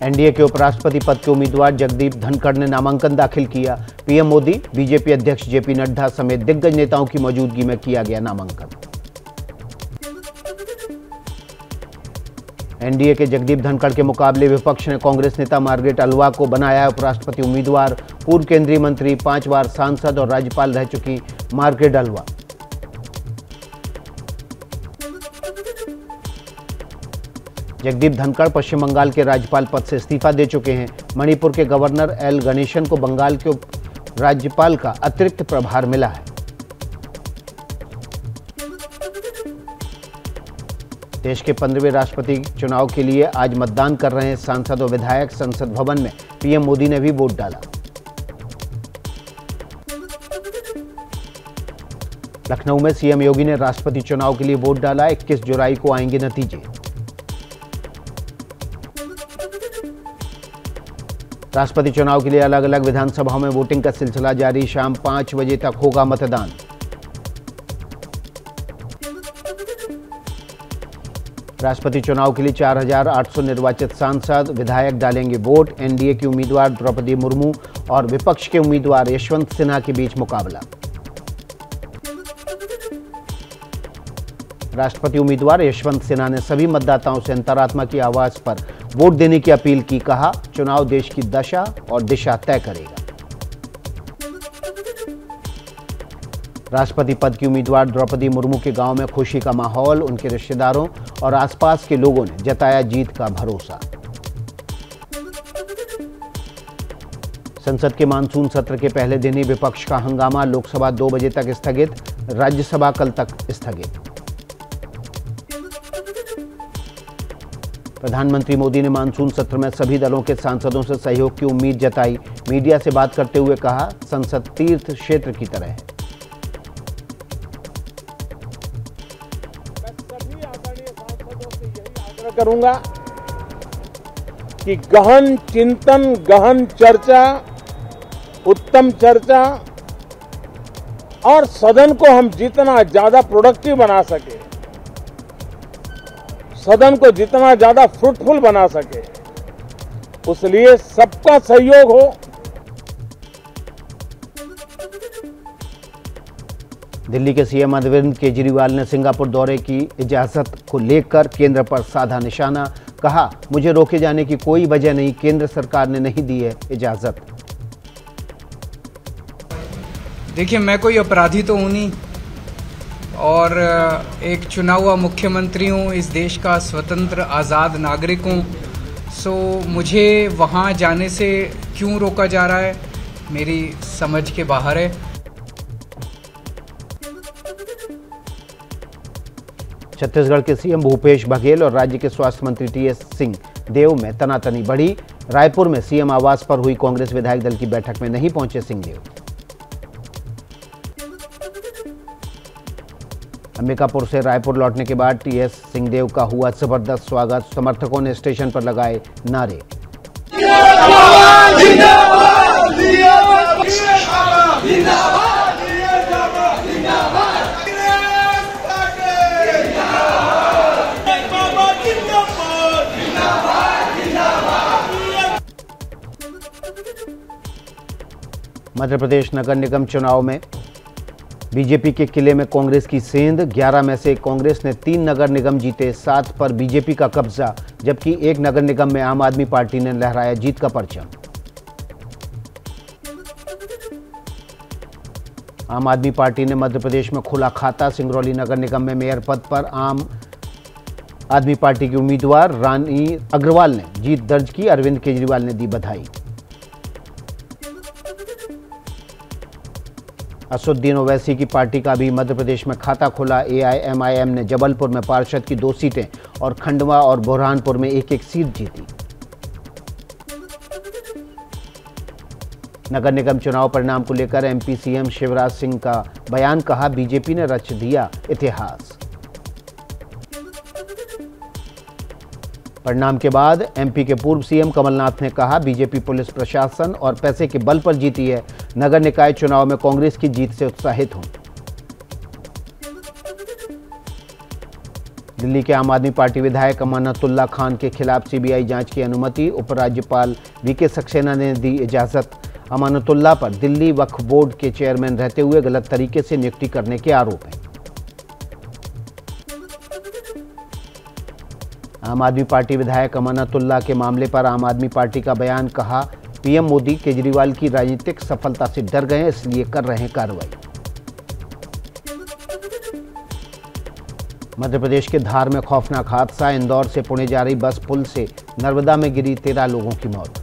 NDA के उपराष्ट्रपति पद के उम्मीदवार जगदीप धनखड़ ने नामांकन दाखिल किया। पीएम मोदी, बीजेपी अध्यक्ष जेपी नड्डा समेत दिग्गज नेताओं की मौजूदगी में किया गया नामांकन। एनडीए के जगदीप धनखड़ के मुकाबले विपक्ष ने कांग्रेस नेता मार्गरेट अल्वा को बनाया उपराष्ट्रपति उम्मीदवार। पूर्व केंद्रीय मंत्री, 5 बार सांसद और राज्यपाल रह चुकी मार्गरेट अल्वा जगदीप धनखड़ पश्चिम बंगाल के राज्यपाल पद से इस्तीफा दे चुके हैं। मणिपुर के गवर्नर एल गणेशन को बंगाल के उप राज्यपाल का अतिरिक्त प्रभार मिला है। देश के 15वें राष्ट्रपति चुनाव के लिए आज मतदान कर रहे हैं सांसद और विधायक। संसद भवन में पीएम मोदी ने भी वोट डाला। लखनऊ में सीएम योगी ने राष्ट्रपति चुनाव के लिए वोट डाला। 21 जुलाई को आएंगे नतीजे। राष्ट्रपति चुनाव के लिए अलग अलग विधानसभाओं में वोटिंग का सिलसिला जारी। शाम 5 बजे तक होगा मतदान। राष्ट्रपति चुनाव के लिए 4800 निर्वाचित सांसद, विधायक डालेंगे वोट। एनडीए की उम्मीदवार द्रौपदी मुर्मू और विपक्ष के उम्मीदवार यशवंत सिन्हा के बीच मुकाबला। राष्ट्रपति उम्मीदवार यशवंत सिन्हा ने सभी मतदाताओं से अंतरात्मा की आवाज पर वोट देने की अपील की। कहा, चुनाव देश की दशा और दिशा तय करेगा। राष्ट्रपति पद की उम्मीदवार द्रौपदी मुर्मू के गांव में खुशी का माहौल। उनके रिश्तेदारों और आसपास के लोगों ने जताया जीत का भरोसा। संसद के मानसून सत्र के पहले दिन ही विपक्ष का हंगामा। लोकसभा 2 बजे तक स्थगित, राज्यसभा कल तक स्थगित। प्रधानमंत्री मोदी ने मानसून सत्र में सभी दलों के सांसदों से सहयोग की उम्मीद जताई। मीडिया से बात करते हुए कहा, संसद तीर्थ क्षेत्र की तरह है। मैं सभी आदरणीय सांसदों से यही आग्रह करूंगा कि गहन चिंतन, गहन चर्चा, उत्तम चर्चा और सदन को हम जितना ज्यादा प्रोडक्टिव बना सके, सदन को जितना ज्यादा फ्रूटफुल बना सके, उसलिए सबका सहयोग हो। दिल्ली के सीएम अरविंद केजरीवाल ने सिंगापुर दौरे की इजाजत को लेकर केंद्र पर साधा निशाना। कहा, मुझे रोके जाने की कोई वजह नहीं, केंद्र सरकार ने नहीं दी है इजाजत। देखिए, मैं कोई अपराधी तो हूं नहीं और एक चुना हुआ मुख्यमंत्री हूँ, इस देश का स्वतंत्र आज़ाद नागरिक हूँ। सो मुझे वहाँ जाने से क्यों रोका जा रहा है, मेरी समझ के बाहर है। छत्तीसगढ़ के सीएम भूपेश बघेल और राज्य के स्वास्थ्य मंत्री टीएस सिंहदेव में तनातनी बढ़ी। रायपुर में सीएम आवास पर हुई कांग्रेस विधायक दल की बैठक में नहीं पहुंचे सिंहदेव। अंबिकापुर से रायपुर लौटने के बाद टीएस सिंहदेव का हुआ जबरदस्त स्वागत। समर्थकों ने स्टेशन पर लगाए नारे। मध्य प्रदेश नगर निगम चुनाव में बीजेपी के किले में कांग्रेस की सेंध। 11 में से कांग्रेस ने 3 नगर निगम जीते, 7 पर बीजेपी का कब्जा, जबकि 1 नगर निगम में आम आदमी पार्टी ने लहराया जीत का परचम। आम आदमी पार्टी ने मध्य प्रदेश में खुला खाता। सिंगरौली नगर निगम में मेयर पद पर आम आदमी पार्टी की उम्मीदवार रानी अग्रवाल ने जीत दर्ज की। अरविंद केजरीवाल ने दी बधाई। असुद्दीन ओवैसी की पार्टी का भी मध्य प्रदेश में खाता खुला। एआईएमआईएम ने जबलपुर में पार्षद की 2 सीटें और खंडवा और बुरहानपुर में 1-1 सीट जीती। नगर निगम चुनाव परिणाम को लेकर एमपी सीएम शिवराज सिंह का बयान। कहा, बीजेपी ने रच दिया इतिहास। परिणाम के बाद एमपी के पूर्व सीएम कमलनाथ ने कहा, बीजेपी पुलिस प्रशासन और पैसे के बल पर जीती है। नगर निकाय चुनाव में कांग्रेस की जीत से उत्साहित हूं। दिल्ली के आम आदमी पार्टी विधायक अमानतुल्लाह खान के खिलाफ सीबीआई जांच की अनुमति, उपराज्यपाल वीके सक्सेना ने दी इजाजत। अमानतुल्लाह पर दिल्ली वक्फ बोर्ड के चेयरमैन रहते हुए गलत तरीके से नियुक्ति करने के आरोप हैं। आम आदमी पार्टी विधायक अमानतुल्लाह के मामले पर आम आदमी पार्टी का बयान, कहा पीएम मोदी केजरीवाल की राजनीतिक सफलता से डर गए, इसलिए कर रहे हैं कार्रवाई। मध्य प्रदेश के धार में खौफनाक हादसा, इंदौर से पुणे जा रही बस पुल से नर्मदा में गिरी, 13 लोगों की मौत।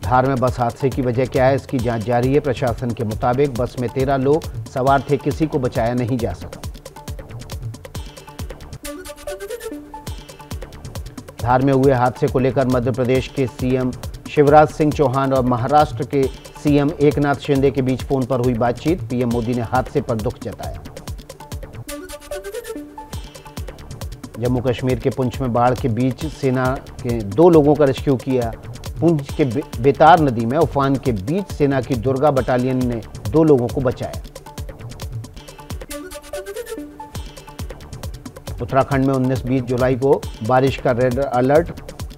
धार में बस हादसे की वजह क्या है, इसकी जांच जारी है। प्रशासन के मुताबिक बस में 13 लोग सवार थे, किसी को बचाया नहीं जा सका। धार में हुए हादसे को लेकर मध्य प्रदेश के सीएम शिवराज सिंह चौहान और महाराष्ट्र के सीएम एकनाथ शिंदे के बीच फोन पर हुई बातचीत। पीएम मोदी ने हादसे पर दुख जताया। जम्मू कश्मीर के पुंछ में बाढ़ के बीच सेना के 2 लोगों का रेस्क्यू किया। पुंछ के बेतार नदी में उफान के बीच सेना की दुर्गा बटालियन ने 2 लोगों को बचाया। उत्तराखंड में 19-20 जुलाई को बारिश का रेड अलर्ट,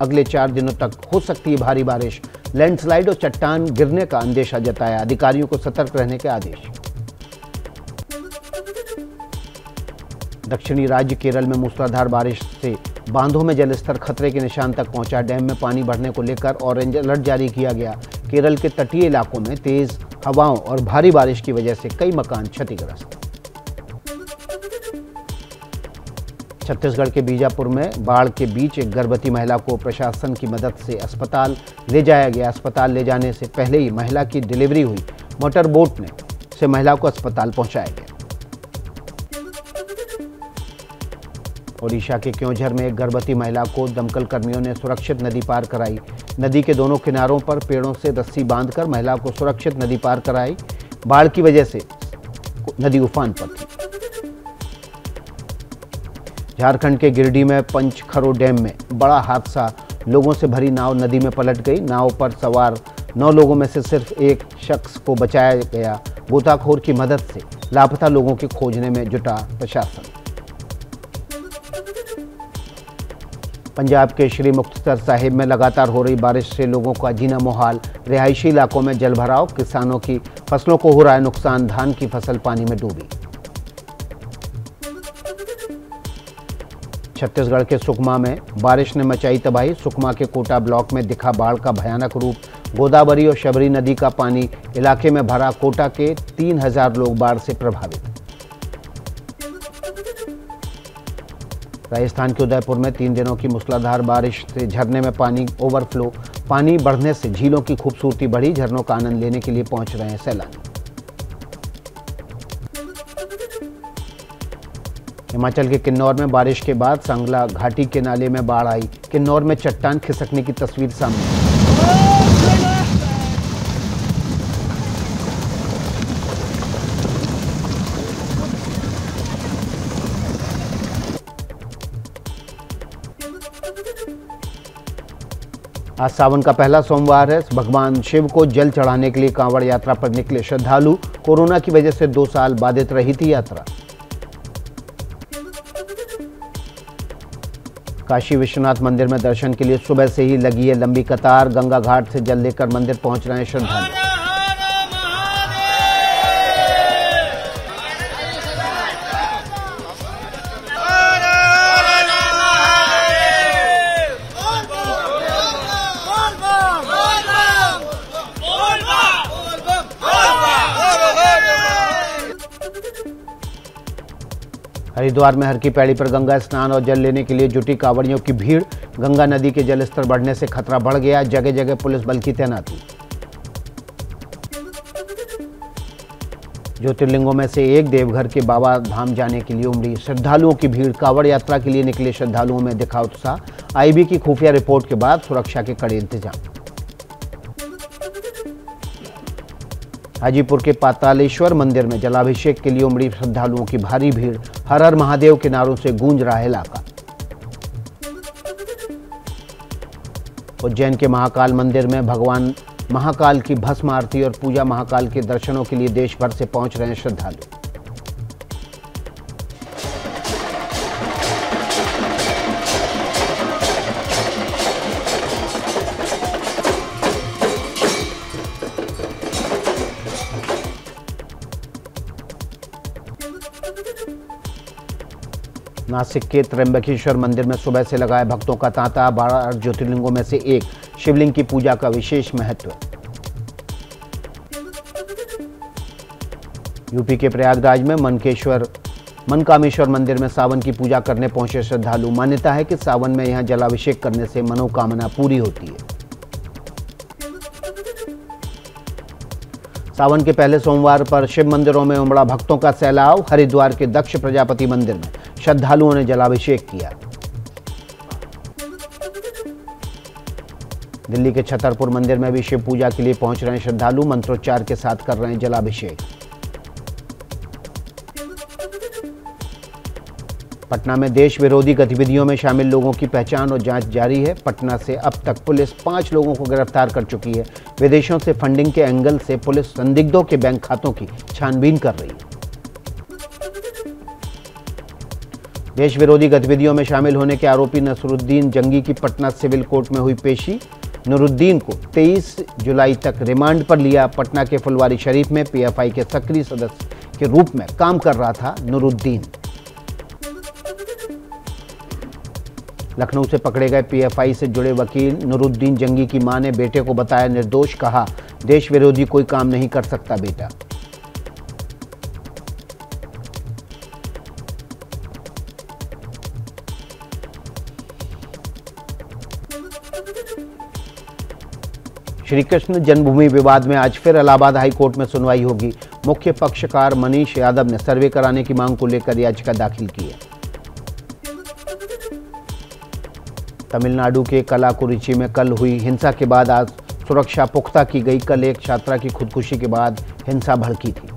अगले 4 दिनों तक हो सकती है भारी बारिश। लैंडस्लाइड और चट्टान गिरने का अंदेशा जताया, अधिकारियों को सतर्क रहने के आदेश। दक्षिणी राज्य केरल में मूसलाधार बारिश से बांधों में जलस्तर खतरे के निशान तक पहुंचा। डैम में पानी बढ़ने को लेकर ऑरेंज अलर्ट जारी किया गया। केरल के तटीय इलाकों में तेज हवाओं और भारी बारिश की वजह से कई मकान क्षतिग्रस्त। छत्तीसगढ़ के बीजापुर में बाढ़ के बीच एक गर्भवती महिला को प्रशासन की मदद से अस्पताल ले जाया गया। अस्पताल ले जाने से पहले ही महिला की डिलीवरी हुई। मोटर बोट से महिला को अस्पताल पहुंचाया गया। ओडिशा के क्योंझर में एक गर्भवती महिला को दमकल कर्मियों ने सुरक्षित नदी पार कराई। नदी के दोनों किनारों पर पेड़ों से रस्सी बांधकर महिला को सुरक्षित नदी पार कराई। बाढ़ की वजह से नदी उफान पर थी। झारखंड के गिरिडीह में पंचखरो डैम में बड़ा हादसा, लोगों से भरी नाव नदी में पलट गई। नाव पर सवार 9 लोगों में से सिर्फ एक शख्स को बचाया गया। गोताखोर की मदद से लापता लोगों की खोजने में जुटा प्रशासन। पंजाब के श्री मुक्तसर साहिब में लगातार हो रही बारिश से लोगों का जीना मुहाल। रिहायशी इलाकों में जलभराव, किसानों की फसलों को हो रहा है नुकसान। धान की फसल पानी में डूबी। छत्तीसगढ़ के सुकमा में बारिश ने मचाई तबाही। सुकमा के कोटा ब्लॉक में दिखा बाढ़ का भयानक रूप। गोदावरी और शबरी नदी का पानी इलाके में भरा। कोटा के 3000 लोग बाढ़ से प्रभावित। राजस्थान के उदयपुर में 3 दिनों की मूसलाधार बारिश से झरने में पानी ओवरफ्लो। पानी बढ़ने से झीलों की खूबसूरती बढ़ी। झरनों का आनंद लेने के लिए पहुंच रहे हैं सैलानी। हिमाचल के किन्नौर में बारिश के बाद सांगला घाटी के नाले में बाढ़ आई। किन्नौर में चट्टान खिसकने की तस्वीर सामने आई। आज सावन का पहला सोमवार है। भगवान शिव को जल चढ़ाने के लिए कांवड़ यात्रा पर निकले श्रद्धालु। कोरोना की वजह से 2 साल बाधित रही थी यात्रा। काशी विश्वनाथ मंदिर में दर्शन के लिए सुबह से ही लगी है लंबी कतार। गंगा घाट से जल लेकर मंदिर पहुंच रहे हैं श्रद्धालु। हरिद्वार में हर की पैड़ी पर गंगा स्नान और जल लेने के लिए जुटी कांवड़ियों की भीड़। गंगा नदी के जलस्तर बढ़ने से खतरा बढ़ गया। जगह जगह पुलिस बल की तैनाती। ज्योतिर्लिंगों में से एक देवघर के बाबा धाम जाने के लिए उमड़ी श्रद्धालुओं की भीड़। कांवड़ यात्रा के लिए निकले श्रद्धालुओं में दिखा उत्साह। आईबी की खुफिया रिपोर्ट के बाद सुरक्षा के कड़े इंतजाम। हाजीपुर के पातालेश्वर मंदिर में जलाभिषेक के लिए उमड़ी श्रद्धालुओं की भारी भीड़। हर हर महादेव के नारों से गूंज रहा है इलाका। उज्जैन के महाकाल मंदिर में भगवान महाकाल की भस्म आरती और पूजा। महाकाल के दर्शनों के लिए देश भर से पहुंच रहे हैं श्रद्धालु। नासिक के त्र्यंबकेश्वर मंदिर में सुबह से लगाए भक्तों का तांता। 12 ज्योतिर्लिंगों में से एक शिवलिंग की पूजा का विशेष महत्व। यूपी के प्रयागराज में मनकामेश्वर मंदिर में सावन की पूजा करने पहुंचे श्रद्धालु। मान्यता है कि सावन में यहां जलाभिषेक करने से मनोकामना पूरी होती है। सावन के पहले सोमवार पर शिव मंदिरों में उमड़ा भक्तों का सैलाव। हरिद्वार के दक्ष प्रजापति मंदिर में श्रद्धालुओं ने जलाभिषेक किया। दिल्ली के छतरपुर मंदिर में भी शिव पूजा के लिए पहुंच रहे हैं श्रद्धालु। मंत्रोच्चार के साथ कर रहे हैं जलाभिषेक। पटना में देश विरोधी गतिविधियों में शामिल लोगों की पहचान और जांच जारी है। पटना से अब तक पुलिस 5 लोगों को गिरफ्तार कर चुकी है। विदेशों से फंडिंग के एंगल से पुलिस संदिग्धों के बैंक खातों की छानबीन कर रही है। देश विरोधी गतिविधियों में शामिल होने के आरोपी नसरुद्दीन जंगी की पटना सिविल कोर्ट में हुई पेशी। नूरुद्दीन को 23 जुलाई तक रिमांड पर लिया। पटना के फुलवारी शरीफ में पीएफआई के सक्रिय सदस्य के रूप में काम कर रहा था नूरुद्दीन। लखनऊ से पकड़े गए पीएफआई से जुड़े वकील नूरुद्दीन जंगी की मां ने बेटे को बताया निर्दोष। कहा, देश विरोधी कोई काम नहीं कर सकता बेटा। श्री कृष्ण जन्मभूमि विवाद में आज फिर इलाहाबाद हाई कोर्ट में सुनवाई होगी। मुख्य पक्षकार मनीष यादव ने सर्वे कराने की मांग को लेकर याचिका दाखिल की है। तमिलनाडु के कलाकुरिची में कल हुई हिंसा के बाद आज सुरक्षा पुख्ता की गई। कल एक छात्रा की खुदकुशी के बाद हिंसा भड़की थी।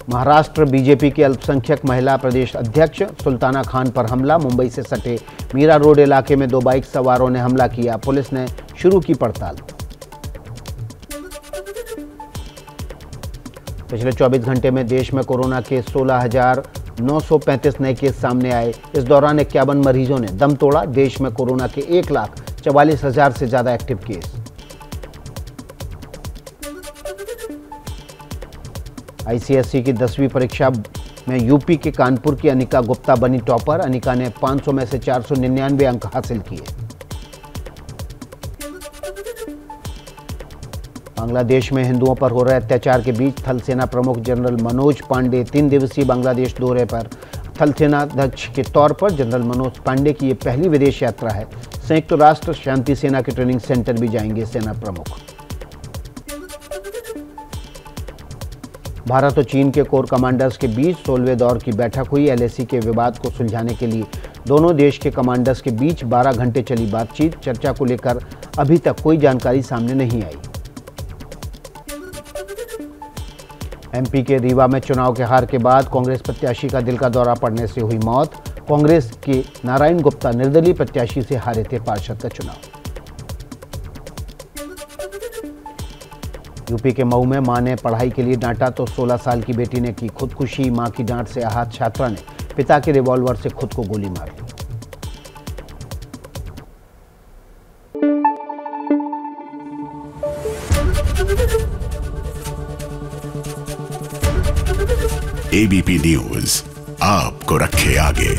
महाराष्ट्र बीजेपी के अल्पसंख्यक महिला प्रदेश अध्यक्ष सुल्ताना खान पर हमला। मुंबई से सटे मीरा रोड इलाके में 2 बाइक सवारों ने हमला किया। पुलिस ने शुरू की पड़ताल। पिछले 24 घंटे में देश में कोरोना के 16,935 नए केस सामने आए। इस दौरान 51 मरीजों ने दम तोड़ा। देश में कोरोना के 1,44,000 से ज्यादा एक्टिव केस। आईसीएसई की 10वीं परीक्षा में यूपी के कानपुर की अनिका गुप्ता बनी टॉपर। अनिका ने 500 में से 499 अंक हासिल किए। बांग्लादेश में हिंदुओं पर हो रहे अत्याचार के बीच थल सेना प्रमुख जनरल मनोज पांडे 3 दिवसीय बांग्लादेश दौरे पर। थल सेना अध्यक्ष के तौर पर जनरल मनोज पांडे की ये पहली विदेश यात्रा है। संयुक्त राष्ट्र शांति सेना के ट्रेनिंग सेंटर भी जाएंगे सेना प्रमुख। भारत और चीन के कोर कमांडर्स के बीच 16वें दौर की बैठक हुई। एलएसी के विवाद को सुलझाने के लिए दोनों देश के कमांडर्स के बीच 12 घंटे चली बातचीत। चर्चा को लेकर अभी तक कोई जानकारी सामने नहीं आई। एमपी के रीवा में चुनाव के हार के बाद कांग्रेस प्रत्याशी का दिल का दौरा पड़ने से हुई मौत। कांग्रेस के नारायण गुप्ता निर्दलीय प्रत्याशी से हारे थे पार्षद का चुनाव। यूपी के मऊ में मां ने पढ़ाई के लिए डांटा तो 16 साल की बेटी ने की खुदकुशी। मां की डांट से आहत छात्रा ने पिता के रिवॉल्वर से खुद को गोली मार ली। एबीपी न्यूज आपको रखे आगे।